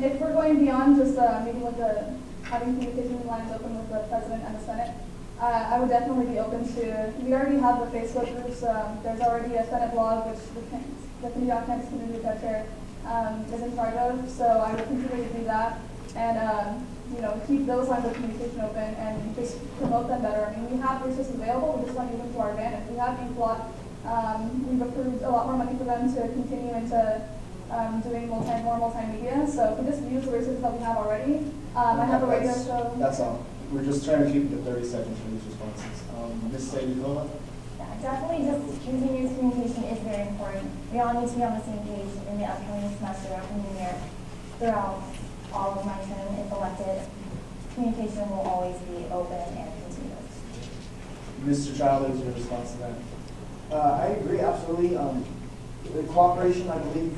If we're going beyond just meeting with having communication lines open with the President and the Senate, I would definitely be open to, we already have the Facebook groups. There's already a Senate blog, which the Committee on Campus Community Chair is in charge of, so I would continue to do that. And keep those lines of communication open and just promote them better. I mean, we have resources available, we just want to use them to our advantage. We have Inkblot. We've approved a lot more money for them to continue into doing more multimedia. So if we just use the resources that we have already, I have a radio show. That's all. We're just trying to keep it to 30 seconds for these responses. Ms. Sadie-Cola? Yeah, definitely just continuous communication is very important. We all need to be on the same page in the upcoming semester, upcoming year. Throughout all of my term, if elected, communication will always be open and continuous. Mr. Childs, your response to that? I agree, absolutely. The cooperation, I believe,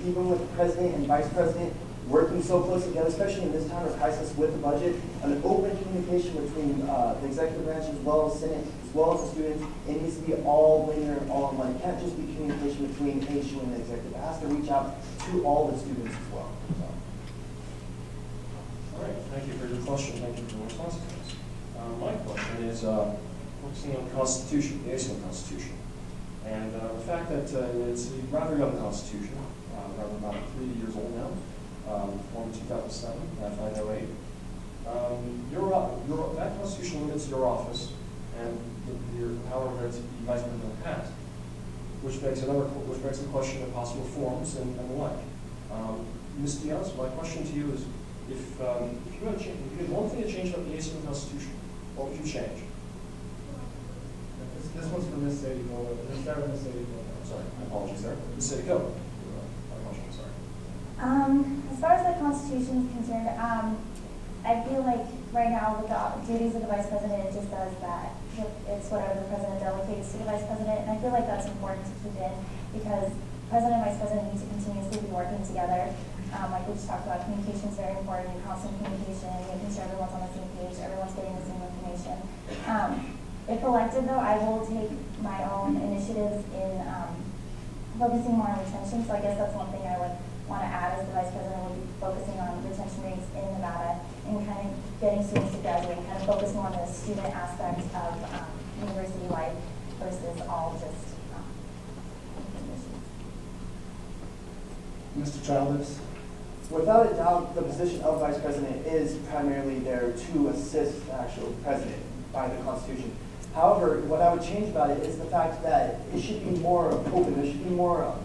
even with the President and Vice President, working so close together, especially in this time of crisis with the budget, an open communication between the executive branch as well as Senate, as well as the students, it needs to be all linear and all in one. It can't just be communication between ASU and the executive. It has to reach out to all the students as well. So. All right, thank you for your question. Thank you for your response to this. My question is focusing on the Constitution, the ASUN Constitution, and the fact that it's a rather young Constitution, rather about 3 years old now. Formed in 2007, 508. That Constitution limits your office and your power that the Vice President has, which begs the question of possible forms and the like. Ms. Diaz, my question to you is, if you had one thing to change about the ASUN Constitution, what would you change? This one's for Ms. Sadie-Cola. Let's start with Ms. Sadie-Cola. I'm sorry, my apologies there. Ms. Sadie-Cola. As far as the Constitution is concerned, I feel like right now with the duties of the Vice President, it just does that. It's whatever the President delegates to the Vice President, and I feel like that's important to keep in because President and Vice President need to continuously be working together. Like we just talked about, communication is very important, constant communication, making sure everyone's on the same page, everyone's getting the same information. If elected, though, I will take my own initiatives in focusing more on retention, so I guess that's one thing I would want to add as the Vice President will be focusing on retention rates in Nevada and kind of getting students to graduate and kind of focus more on the student aspect of university life versus all just admissions. Mr. Childs? Without a doubt, the position of Vice President is primarily there to assist the actual President by the Constitution. However, what I would change about it is the fact that it should be more open, there should be more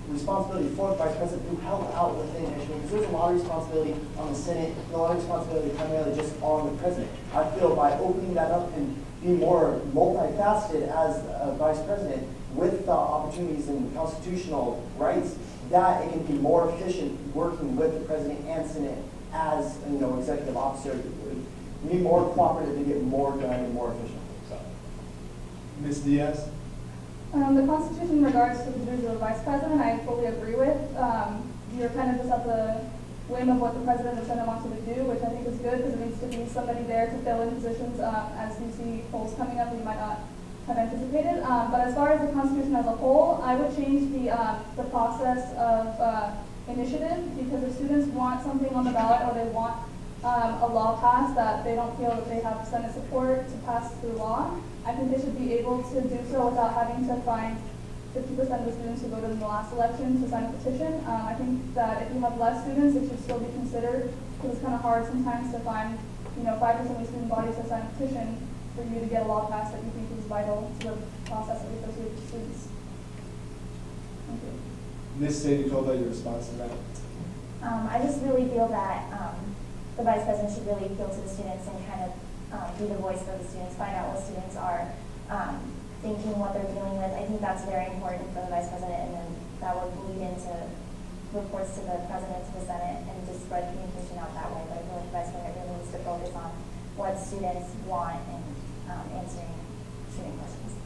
responsibility for the Vice President who help out within Michigan, because there's a lot of responsibility on the Senate and a lot of responsibility primarily just on the President. I feel by opening that up and being more multifaceted as a Vice President with the opportunities and constitutional rights, that it can be more efficient working with the President and Senate as executive officer. Be more cooperative to get more done and more efficient. So. Ms. Diaz? The Constitution in regards to the duties of the Vice President, I fully agree with. You're kind of just at the whim of what the President and the Senate wants you to do, which I think is good because it needs to be somebody there to fill in positions as you see polls coming up that you might not have anticipated. But as far as the Constitution as a whole, I would change the process of initiative, because if students want something on the ballot or they want a law passed that they don't feel that they have Senate support to pass through law, I think they should be able to do so without having to find 50% of the students who voted in the last election to sign a petition. I think that if you have less students, it should still be considered, because it's kind of hard sometimes to find 5% of the student bodies to sign a petition for you to get a law passed that you think is vital to the process of associated with students. Thank you. Ms. Sadie-Cola, your response to that? I just really feel that the Vice President should really appeal to the students and kind of be the voice for the students, find out what students are thinking, what they're dealing with. I think that's very important for the Vice President, and then that would lead into reports to the President, to the Senate, and just spread communication out that way. But I feel like the Vice President really needs to focus on what students want and answering student questions.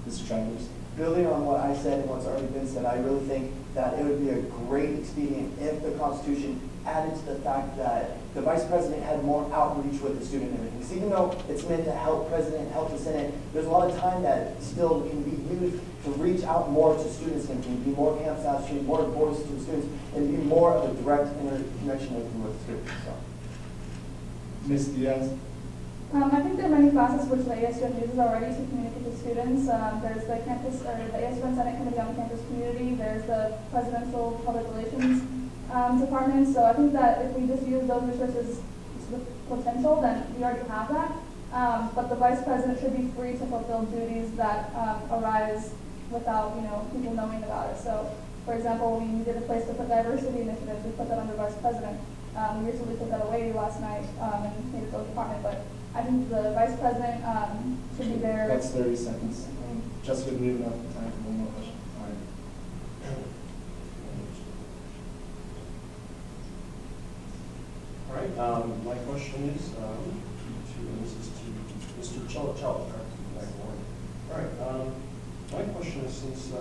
Mr. Childs? Building on what I said and what's already been said, I really think that it would be a great expedient if the Constitution added to the fact that the vice president had more outreach with the student and everything. So even though it's meant to help president, help the senate, there's a lot of time that still can be used to reach out more to students and be more camp staff students, more voice to the students, and be more of a direct interconnection with the students. So. Ms. Diaz? I think there are many classes which the ASUN uses already to communicate with students. There's the campus, or the ASUN Senate Committee on Campus Community. There's the Presidential Public Relations Department. So I think that if we just use those resources to the potential, then we already have that. But the vice president should be free to fulfill duties that arise without, people knowing about it. So, for example, we needed a place to put diversity initiatives. We put that under vice president. We recently put that away last night and made it go to department. But I think the vice president should be there. That's 30 seconds. Jessica, do we have enough time for one more question? All right. All right, my question is to Mr. Chella. All right, my question is since,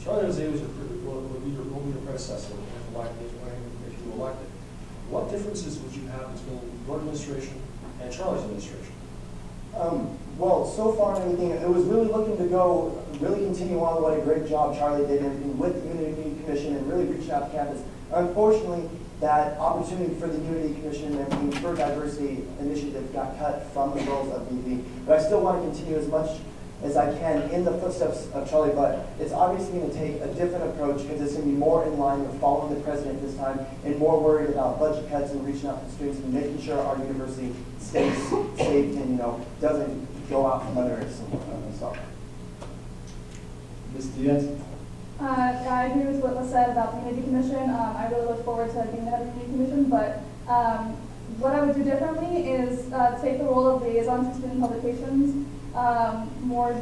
Charlie Jose will be your predecessor if elected, if you were elected. What differences would you have between your administration and Charlie's administration? Well, so far and everything, it was really looking to really continue on what a great job Charlie did and with the Unity Commission and really reaching out to campus. Unfortunately, that opportunity for the Unity Commission and everything for diversity initiative got cut from the roles of VP. But I still want to continue as much as I can in the footsteps of Charlie, but it's obviously going to take a different approach because it's going to be more in line with following the president this time and more worried about budget cuts and reaching out to students and making sure our university stays safe and doesn't go out from under its so. Ms. Diaz? I agree with what was said about the Unity Commission. I really look forward to being the head of the Unity Commission, but what I would do differently is take the role of liaison to student publications more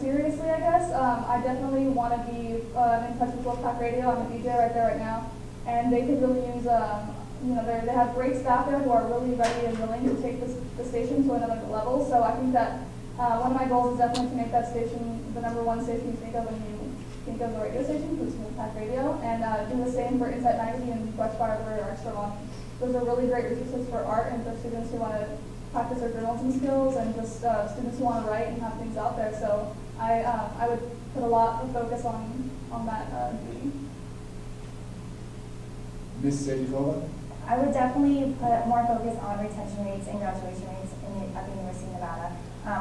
seriously, I guess. I definitely want to be in touch with Wolfpack Radio. I'm a DJ right there right now, and they could really use, they have great staff there who are really ready and willing to take the station to another level. So I think that one of my goals is definitely to make that station the #1 station you think of when you think of the radio station, which is Wolfpack Radio, and do the same for Insight Magazine and West Barber or Extra Long. Those are really great resources for art and for students who want to practice their journalism skills and just students who want to write and have things out there. So I would put a lot of focus on that duty. Ms. Sadikova? I would definitely put more focus on retention rates and graduation rates at the University of Nevada.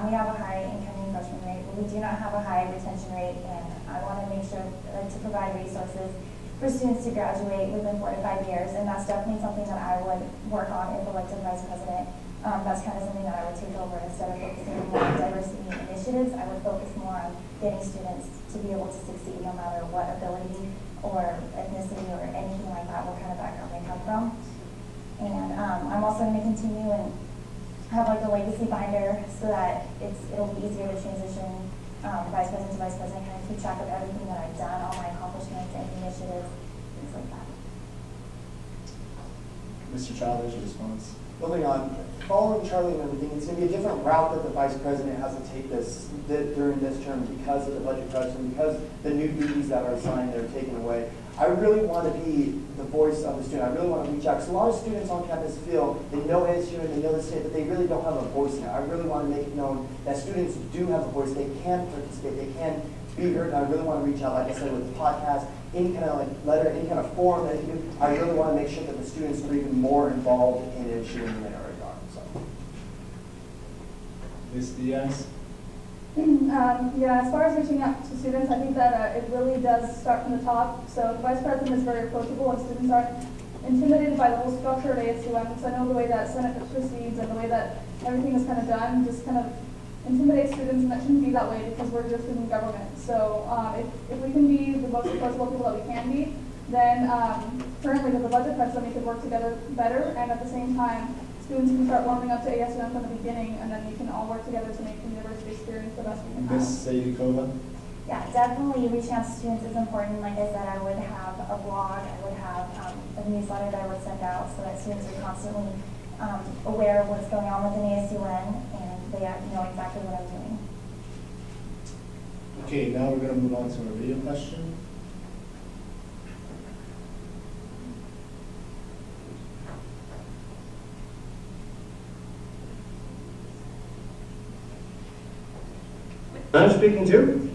We have a high incoming freshman rate, but we do not have a high retention rate, and I want to make sure to provide resources for students to graduate within 4 to 5 years, and that's definitely something that I would work on if elected vice president. That's kind of something that I would take over. Instead of focusing more on diversity initiatives, I would focus more on getting students to be able to succeed no matter what ability or ethnicity or anything like that, what kind of background they come from. And I'm also going to continue and have like a legacy binder so that it'll be easier to transition vice president to vice president, kind of keep track of everything that I've done, all my accomplishments and initiatives, things like that. Mr. Childs, your response? Building on, following Charlie and everything, it's going to be a different route that the vice president has to take during this term because of the budget cuts and because the new duties that are assigned that are taken away. I really want to be the voice of the student. I really want to reach out because a lot of students on campus feel they know ASU and they know the state, but they really don't have a voice now. I really want to make it known that students do have a voice. They can participate. They can be heard. And I really want to reach out, like I said, with the podcast, any kind of like letter, any kind of forum that you do. I really want to make sure that the students are even more involved in an issue than they already are. So. Ms. Diaz? Yeah, as far as reaching out to students, I think that it really does start from the top. So the vice president is very approachable and students aren't intimidated by the whole structure of ASUN. Because I know the way that Senate proceeds and the way that everything is kind of done just kind of intimidates students, and that shouldn't be that way because we're just in government. So if we can be the most approachable people that we can be, then currently with the budget cuts, then we could work together better, and at the same time, students can start warming up to ASUN from the beginning, and then we can all work together to make the university experience the best we can have. Ms. Sadikova? Yeah, definitely reaching out to students is important. Like I said, I would have a blog, I would have a newsletter that I would send out so that students are constantly aware of what's going on within ASUN and they know exactly what I'm doing. Okay, now we're going to move on to a video question. I'm speaking to?